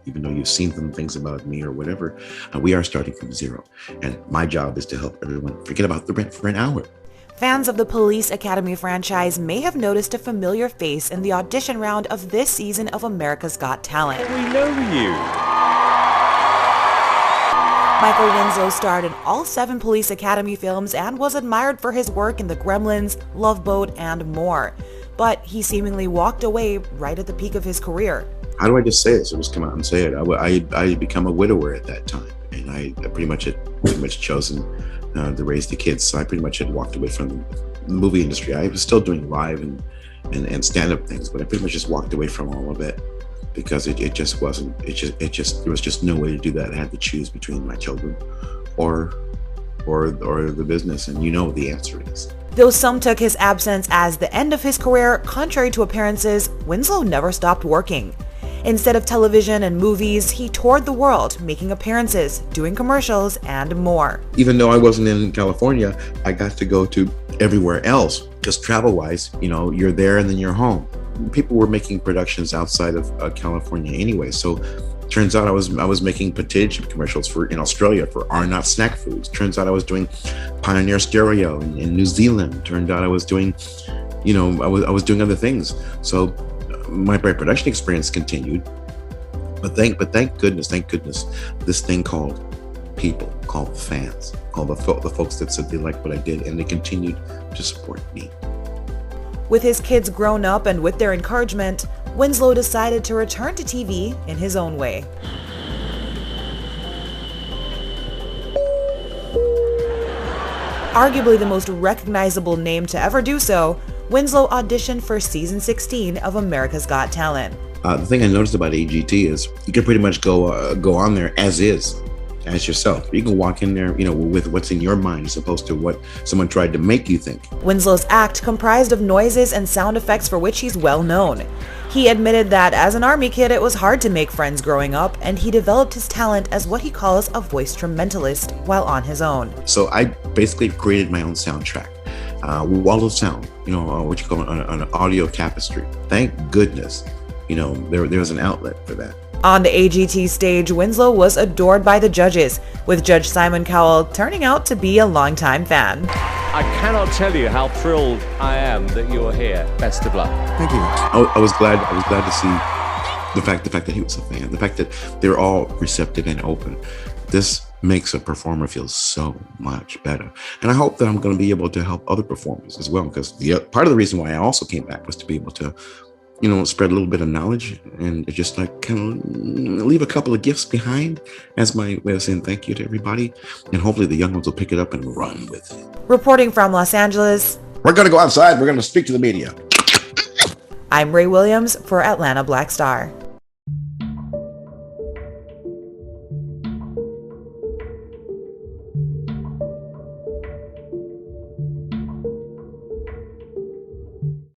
even though you've seen some things about me or whatever. We are starting from zero. And my job is to help everyone forget about the rent for an hour. Fans of the Police Academy franchise may have noticed a familiar face in the audition round of this season of America's Got Talent. We know you. Michael Winslow starred in all 7 Police Academy films and was admired for his work in The Gremlins, Love Boat, and more. But he seemingly walked away right at the peak of his career. How do I just say this? I just come out and say it. I had become a widower at that time, and I pretty much chosen to raise the kids. So I pretty much had walked away from the movie industry. I was still doing live and stand-up things, but I pretty much just walked away from all of it because it just wasn't. There was just no way to do that. I had to choose between my children or the business, and you know the answer is. Though some took his absence as the end of his career, contrary to appearances, Winslow never stopped working. Instead of television and movies, he toured the world, making appearances, doing commercials, and more. Even though I wasn't in California, I got to go to everywhere else, because travel-wise, you're there and then you're home. People were making productions outside of California anyway, so turns out I was making potato chip commercials in Australia for Arnott Snack Foods. Turns out I was doing Pioneer Stereo in New Zealand. Turned out I was doing, I was doing other things. So my production experience continued, but thank goodness, this thing called people, called fans, called the folks that said they liked what I did, and they continued to support me. With his kids grown up and with their encouragement, Winslow decided to return to TV in his own way. Arguably the most recognizable name to ever do so, Winslow auditioned for season 16 of America's Got Talent. The thing I noticed about AGT is you can pretty much go on there as yourself. You can walk in there, with what's in your mind as opposed to what someone tried to make you think. Winslow's act comprised of noises and sound effects for which he's well known. He admitted that as an Army kid, it was hard to make friends growing up, and he developed his talent as what he calls a voice instrumentalist while on his own. So I basically created my own soundtrack. Wall of sound, what you call an audio tapestry. Thank goodness, there was an outlet for that. On the AGT stage, Winslow was adored by the judges, with Judge Simon Cowell turning out to be a longtime fan. I cannot tell you how thrilled I am that you're here. Best of luck. Thank you. I was glad to see the fact that he was a fan, the fact that they're all receptive and open. This makes a performer feel so much better. And I hope that I'm going to be able to help other performers as well, because part of the reason why I also came back was to be able to spread a little bit of knowledge and just kind of leave a couple of gifts behind as my way of saying thank you to everybody. And hopefully the young ones will pick it up and run with it. Reporting from Los Angeles, we're going to go outside. We're going to speak to the media. I'm Ray Williams for Atlanta Black Star.